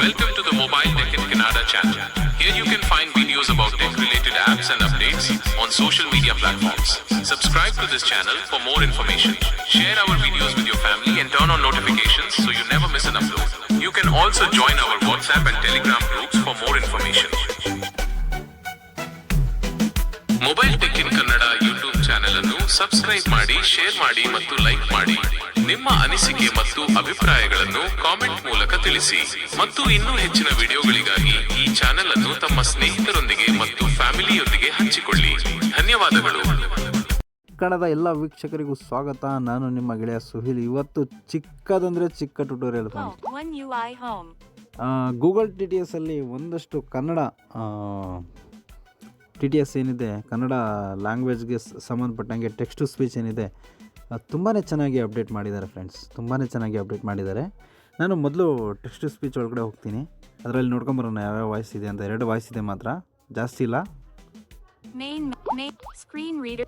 Welcome to the Mobile Tech in Kannada channel. Here you can find videos about tech-related apps and updates on social media platforms. Subscribe to this channel for more information. Share our videos with your family and turn on notifications so you never miss an upload. You can also join our WhatsApp and Telegram groups for more information. Mobile tech in Kannada YouTube channel ಅನ್ನು subscribe ಮಾಡಿ, share ಮಾಡಿ ಮತ್ತು like ಮಾಡಿ. ನಿಮ್ಮ ಅನಿಸಿಕೆ ಮತ್ತು ಅಭಿಪ್ರಾಯಗಳನ್ನು comment ಮೂಲಕ ತಿಳಿಸಿ. ಮತ್ತು ಇನ್ನೂ ಹೆಚ್ಚಿನ ವಿಡಿಯೋಗಳಿಗಾಗಿ ಈ ಚಾನೆಲ್ ಅನ್ನು ತಮ್ಮ ಸ್ನೇಹಿತರೊಂದಿಗೆ ಮತ್ತು ಫ್ಯಾಮಿಲಿಯೊಂದಿಗೆ ಹಂಚಿಕೊಳ್ಳಿ. ಧನ್ಯವಾದಗಳು. ಕನ್ನಡದ ಎಲ್ಲ ವೀಕ್ಷಕರಿಗೂ ಸ್ವಾಗತ. ನಾನು ನಿಮ್ಮ ಗೆಳೆಯ ಸುಹಿಲ್. ಇವತ್ತು ಚಿಕ್ಕದಂದರೆ ಚಿಕ್ಕ ಟ್ಯುಟೋರಿಯಲ್. ಗೂಗಲ್ TTS ಅಲ್ಲಿ ಒಂದಷ್ಟು ಕನ್ನಡ TTS ಏನಿದೆ, ಕನ್ನಡ ಲ್ಯಾಂಗ್ವೇಜ್ಗೆ ಸಂಬಂಧಪಟ್ಟಂಗೆ ಟೆಕ್ಸ್ಟ್ ಟು ಸ್ಪೀಚ್ ಏನಿದೆ, ತುಂಬಾ ಚೆನ್ನಾಗಿ ಅಪ್ಡೇಟ್ ಮಾಡಿದ್ದಾರೆ ಫ್ರೆಂಡ್ಸ್. ತುಂಬಾ ಚೆನ್ನಾಗಿ ಅಪ್ಡೇಟ್ ಮಾಡಿದ್ದಾರೆ. ನಾನು ಮೊದಲು ಟೆಕ್ಸ್ಟ್ ಟು ಸ್ಪೀಚ್ ಒಳಗಡೆ ಹೋಗ್ತೀನಿ. ಅದರಲ್ಲಿ ನೋಡ್ಕೊಂಬರೋಣ ಯಾವ್ಯಾವ ವಾಯ್ಸ್ ಇದೆ ಅಂತ. 2 ವಾಯ್ಸ್ ಇದೆ ಮಾತ್ರ, ಜಾಸ್ತಿ ಇಲ್ಲ. Main screen reader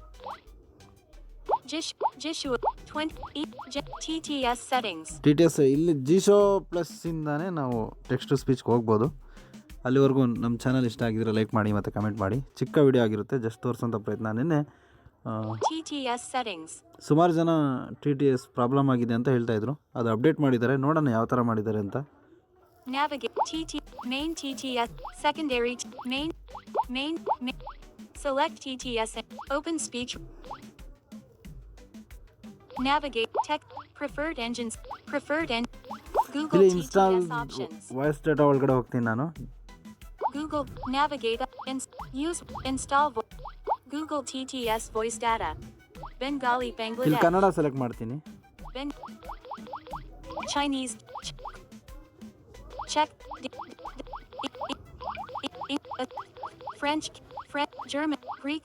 Jishu 20 TTS settings. TTS ಇಲ್ಲಿ ಜಿಶೋ ಪ್ಲಸ್ ಇಂದಾನೆ ನಾವು ಟೆಕ್ಸ್ಟ್ ಟು ಸ್ಪೀಚ್ಗೆ ಹೋಗ್ಬೋದು. ಅಲ್ಲಿವರೆಗೂ ನಮ್ಮ ಚಾನಲ್ ಇಷ್ಟ ಆಗಿದ್ರೆ ಲೈಕ್ ಮಾಡಿ ಮತ್ತು ಕಮೆಂಟ್ ಮಾಡಿ. ಚಿಕ್ಕ ವಿಡಿಯೋ ಆಗಿರುತ್ತೆ, ಜಸ್ಟ್ ತೋರಿಸೋಂಥ ಪ್ರಯತ್ನ. ನಿನ್ನೆ TTS settings ಸುಮಾರು ಜನ TTS ಪ್ರಾಬ್ಲಮ್ ಆಗಿದೆ ಅಂತ ಹೇಳ್ತಾಯಿದ್ರು. ಅದು ಅಪ್ಡೇಟ್ ಮಾಡಿದ್ದಾರೆ, ನೋಡೋಣ ಯಾವ ಥರ ಮಾಡಿದ್ದಾರೆ ಅಂತ. Navigate main TTS secondary main select TTS open speech navigate tech preferred engines Google ಇಲ್ಲಿ install TTS options voice data ಒಳಗಡೆ ಹೋಗ್ತೀನಿ ನಾನು. Google navigate use install Google TTS voice data Bengali ಇಲ್ಲಿ Bangladesh ಕನ್ನಡ ಸೆಲೆಕ್ಟ್ ಮಾಡ್ತೀನಿ. Chinese Czech French German Greek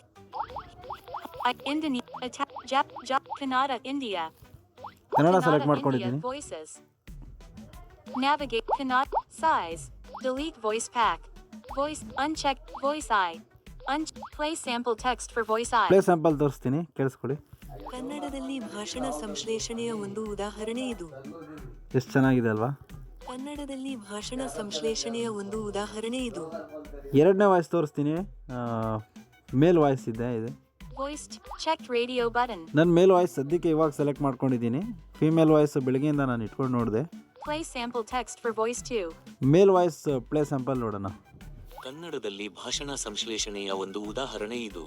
Indonesia Kannada India Kannada select Kannada India ಮಾಡ್ಕೊಂಡಿದ್ದೀನಿ. voices navigate Kannada size delete voice pack voice unchecked voice I play sample text for voice I play sample ತೋರಿಸ್ತೀನಿ, ಕೇಳಿಸ್ಕೊಳ್ಳಿ. ಕನ್ನಡದಲ್ಲಿ ಭಾಷಣ ಸಂಶ್ಲೇಷಣೆಯ ಒಂದು ಉದಾಹರಣೆ ಇದು. ಎಷ್ಟು ಚೆನ್ನಾಗಿದೆ ಅಲ್ವಾ? ಕನ್ನಡದಲ್ಲಿ ಭಾಷಣ ಸಂಶ್ಲೇಷಣೆಯ ಒಂದು ಉದಾಹರಣೆ ಇದು. 2ನೇ ವಾಯ್ಸ್ ತೋರಿಸ್ತೀನಿ. ಮೇಲ್ ವಾಯ್ಸ್ ಇದೆ. voice checked radio button ನನ್ನ ಮೇಲ್ ವಾಯ್ಸ್ ಸದ್ಯಕ್ಕೆ ಇವಾಗ ಸೆಲೆಕ್ಟ್ ಮಾಡ್ಕೊಂಡಿದ್ದೀನಿ. ಫೀಮೇಲ್ ವಾಯ್ಸ್ ಬೆಳಗ್ಗೆಯಿಂದ ನಾನು ಇಟ್ಕೊಂಡು ನೋಡಿದೆ. play sample text for voice 2 male voice play sample ನೋಡೋಣ. ಕನ್ನಡದಲ್ಲಿ ಭಾಷಣ ಸಂಶ್ಲೇಷಣೆಯ ಒಂದು ಉದಾಹರಣೆ ಇದು.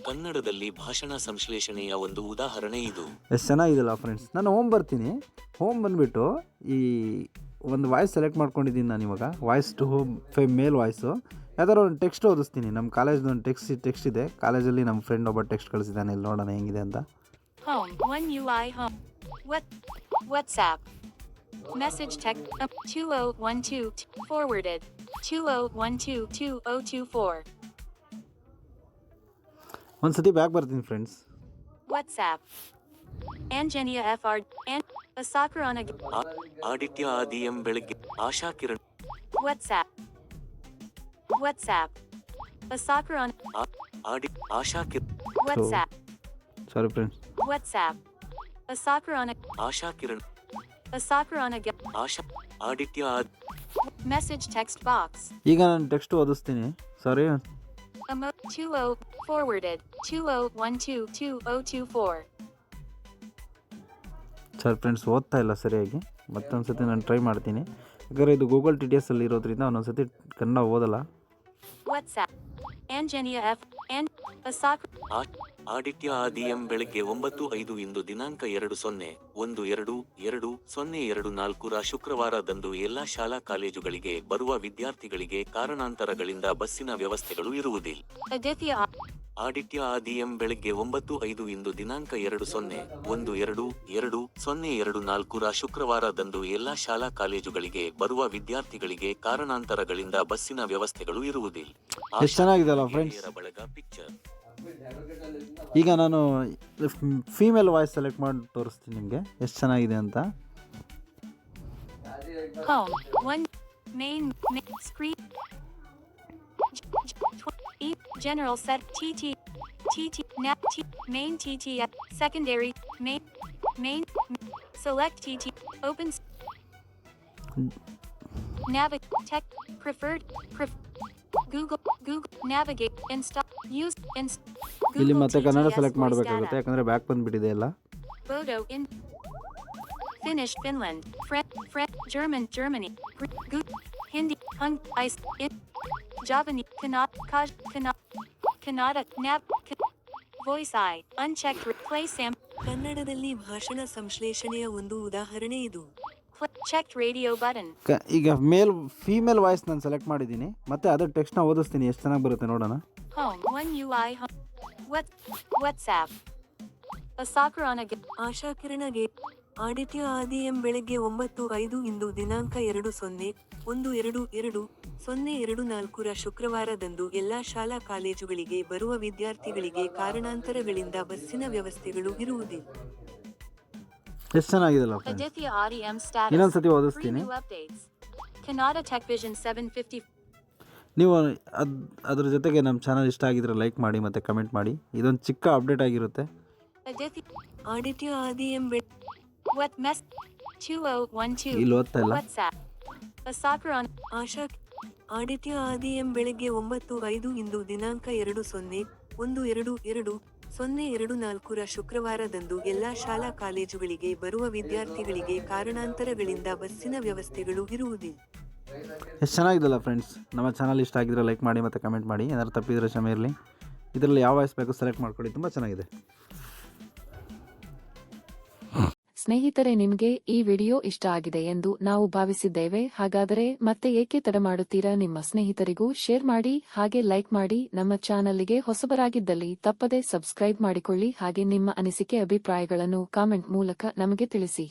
ಕನ್ನಡದಲ್ಲಿ ಭಾಷಣ ಸಂಶ್ಲೇಷಣೆಯ ಒಂದು ಉದಾಹರಣೆ ಇದು. ಎಷ್ಟು ಚೆನ್ನಾಗಿದೆಲ್ಲ ಫ್ರೆಂಡ್ಸ್. ನಾನು ಬರ್ತೀನಿ. ಬಂದುಬಿಟ್ಟು ಈ ಒಂದು ವಾಯ್ಸ್ ಸೆಲೆಕ್ಟ್ ಮಾಡ್ಕೊಂಡಿದ್ದೀನಿ ನಾನು ಇವಾಗ. ವಾಯ್ಸ್ ಟು ಮೇಲ್ ವಾಯ್ಸು ಯಾವ್ದಾದ್ರು ಒಂದು ಟೆಕ್ಸ್ಟ್ ಓದಿಸ್ತೀನಿ. ನಮ್ಮ ಕಾಲೇಜ್ದು ಒಂದು ಟೆಕ್ಸ್ಟ್ ಇದೆ. ಕಾಲೇಜಲ್ಲಿ ನಮ್ಮ ಫ್ರೆಂಡ್ ಒಬ್ಬ ಟೆಕ್ಸ್ಟ್ ಕಳಿಸಿದ್ದಾನೆ, ಇಲ್ಲಿ ನೋಡೋಣ ಹೆಂಗಿದೆ ಅಂತ. home 1 UI home WhatsApp message text 2012 forwarded 20122024 ಒಂದ್ಸತಿ ಬ್ಯಾಕ್ ಬರ್ತೀನಿ friends. WhatsApp Anjenia FR Asakarana Aditya ಆದಿಎಂ ಬೆಳಗ್ಗೆ Asha Kiran WhatsApp Asakarana Asha Kiran WhatsApp sorry friends. WhatsApp Asakarana Asha Kiran Asha Aditya message text box ಈಗ ನಾನು ಟೆಕ್ಸ್ಟ್ ಓದಿಸ್ತೀನಿ. ಸಾರಿ. 20 forwarded 20122024 ಸರ್ ಫ್ರೆಂಡ್ಸ್, ಓದ್ತಾ ಇಲ್ಲ ಸರಿಯಾಗಿ. ಮತ್ತೊಂದ್ಸತಿ ನಾನು ಟ್ರೈ ಮಾಡ್ತೀನಿ. ಯಾಕಂದರೆ ಇದು ಗೂಗಲ್ TTS ಅಲ್ಲಿ ಇರೋದ್ರಿಂದ ಒಂದೊಂದ್ಸತಿ ಕನ್ನಡ ಓದಲ್ಲ. WhatsApp Anjenia F and Asakar Aditya ಆದಿಎಂ ಬೆಳಗ್ಗೆ 9:05 ಇಂದು ದಿನಾಂಕ 20/12/2024 ಶುಕ್ರವಾರದಂದು ಎಲ್ಲಾ ಶಾಲಾ ಕಾಲೇಜುಗಳಿಗೆ ಬರುವ ವಿದ್ಯಾರ್ಥಿಗಳಿಗೆ ಕಾರಣಾಂತರಗಳಿಂದ ಬಸ್ಸಿನ ವ್ಯವಸ್ಥೆಗಳು ಇರುವುದಿಲ್ಲ. ಆದಿತ್ಯ ಆದಿಎಂ ಬೆಳಗ್ಗೆ 9:05 ಇಂದು ದಿನಾಂಕ 20/12/2024 ಶುಕ್ರವಾರದಂದು ಎಲ್ಲಾ ಶಾಲಾ ಕಾಲೇಜುಗಳಿಗೆ ಬರುವ ವಿದ್ಯಾರ್ಥಿಗಳಿಗೆ ಕಾರಣಾಂತರಗಳಿಂದ ಬಸ್ಸಿನ ವ್ಯವಸ್ಥೆಗಳು ಇರುವುದಿಲ್ಲ. ಎಷ್ಟು ಚೆನ್ನಾಗಿದೆಯಲ್ಲ ಫ್ರೆಂಡ್ಸ್. ಬಳಗ ಪಿಕ್ಚರ್. ಈಗ ನಾನು ಫೀಮೇಲ್ ವಾಯ್ಸ್ ಸೆಲೆಕ್ಟ್ ಮಾಡಿ ತೋರಿಸ್ತೀನಿ ನಿಮಗೆ ಎಷ್ಟು ಚೆನ್ನಾಗಿದೆ ಅಂತ. home 1 main screen general set main TTS secondary main select TT open Tech, preferred, Google, navigate, install, use, ಇಲ್ಲಿ Google ಮತ್ತೆ ಕನ್ನಡ TTS ಸೆಲೆಕ್ಟ್ voice ಮಾಡಬೇಕಾಗುತ್ತೆ, data. ಯಾಕಂದರೆ ಬ್ಯಾಕ್ ಬಂದುಬಿಟ್ಟಿದೆ ಎಲ್ಲ. Bodo in Finnish, Finland, French, German, Germany, Greek, Hindi, Ice, Javanese, Kannada, Voice I, unchecked, play sam, ಕನ್ನಡದಲ್ಲಿ ಭಾಷಣ ಸಂಶ್ಲೇಷಣೆಯ ಒಂದು ಉದಾಹರಣೆ ಇದು. checked radio button, ಈಗ ಫೀಮೇಲ್ ವಾಯ್ಸ್ ನಾನು ಸೆಲೆಕ್ಟ್ ಮಾಡಿದ್ದೀನಿ, ಮತ್ತು ಅದರ ಟೆಕ್ಸ್ಟ್ನ ಓದಿಸ್ತೀನಿ, ಎಷ್ಟು ಚೆನ್ನಾಗಿ ಬರುತ್ತೆ ನೋಡೋಣ. home, one UI, home, WhatsApp, Asakurana, ಆಶಾಕಿರಣಗೆ Aditya ಆದಿಎಂ ಬೆಳಗ್ಗೆ 9:05 ಇಂದು ದಿನಾಂಕ 20/02/2024 ಶುಕ್ರವಾರದಂದು ಎಲ್ಲಾ ಶಾಲಾ ಕಾಲೇಜುಗಳಿಗೆ ಬರುವ ವಿದ್ಯಾರ್ಥಿಗಳಿಗೆ ಕಾರಣಾಂತರಗಳಿಂದ ಬಸ್ಸಿನ ವ್ಯವಸ್ಥೆಗಳು ಇರುವುದಿಲ್ಲ. ಎಷ್ಟು ಚೆನ್ನಾಗಿದೆಲ್ಲ ಫ್ರೆಂಡ್ಸ್. Aditya REM status, ಇನ್ನೊಂದ್ಸತಿ free ಓದಿಸ್ತೀನಿ. new updates, Kannada Tech Vision 750, ನೀವು ಅದ್ರ ಜೊತೆಗೆ ನಮ್ಮ ಚಾನಲ್ ಇಷ್ಟ ಆಗಿದ್ರೆ ಲೈಕ್ ಮಾಡಿ ಮತ್ತು ಕಮೆಂಟ್ ಮಾಡಿ. ಇದೊಂದು ಚಿಕ್ಕ ಅಪ್ಡೇಟ್ ಆಗಿರುತ್ತೆ. ಆದಿತ್ಯ ಆದಿಎಂ what mess, 2012, ಇಲ್ಲಿ ಓದ್ತಾ ಇಲ್ಲ. WhatsApp, Asakurana, ಆದಿತ್ಯ ಆದಿಎಂ ಬೆಳಗ್ಗೆ 9:05 ಇಂದು ದಿನಾಂಕ 20/01/2024 ಶುಕ್ರವಾರದಂದು ಎಲ್ಲಾ ಶಾಲಾ ಕಾಲೇಜುಗಳಿಗೆ ಬರುವ ವಿದ್ಯಾರ್ಥಿಗಳಿಗೆ ಕಾರಣಾಂತರಗಳಿಂದ ಬಸ್ಸಿನ ವ್ಯವಸ್ಥೆಗಳು ಇರುವುದಿಲ್ಲ. ಎಷ್ಟು ಚೆನ್ನಾಗಿದೆಲ್ಲ ಫ್ರೆಂಡ್ಸ್. ನಮ್ಮ ಚಾನಲ್ ಇಷ್ಟ ಆಗಿದ್ರೆ ಲೈಕ್ ಮಾಡಿ ಮತ್ತು ಕಮೆಂಟ್ ಮಾಡಿ. ಏನಾದ್ರು ತಪ್ಪಿದ್ರೆ ಕ್ಷಮೆ ಇರಲಿ. ಇದರಲ್ಲಿ ಯಾವ ವಾಯ್ಸ್ ಬೇಕು ಸೆಲೆಕ್ಟ್ ಮಾಡ್ಕೊಳ್ಳಿ, ತುಂಬ ಚೆನ್ನಾಗಿದೆ. ಸ್ನೇಹಿತರೆ, ನಿಮಗೆ ಈ ವಿಡಿಯೋ ಇಷ್ಟ ಆಗಿದೆ ಎಂದು ನಾವು ಭಾವಿಸಿದ್ದೇವೆ. ಹಾಗಾದರೆ ಮತ್ತೆ ಏಕೆ ತಡ ಮಾಡುತ್ತೀರಾ? ನಿಮ್ಮ ಸ್ನೇಹಿತರಿಗೂ ಶೇರ್ ಮಾಡಿ, ಹಾಗೆ ಲೈಕ್ ಮಾಡಿ. ನಮ್ಮ ಚಾನಲ್ಗೆ ಹೊಸಬರಾಗಿದ್ದಲ್ಲಿ ತಪ್ಪದೆ ಸಬ್ಸ್ಕ್ರೈಬ್ ಮಾಡಿಕೊಳ್ಳಿ. ಹಾಗೆ ನಿಮ್ಮ ಅನಿಸಿಕೆ ಅಭಿಪ್ರಾಯಗಳನ್ನು ಕಾಮೆಂಟ್ ಮೂಲಕ ನಮಗೆ ತಿಳಿಸಿ.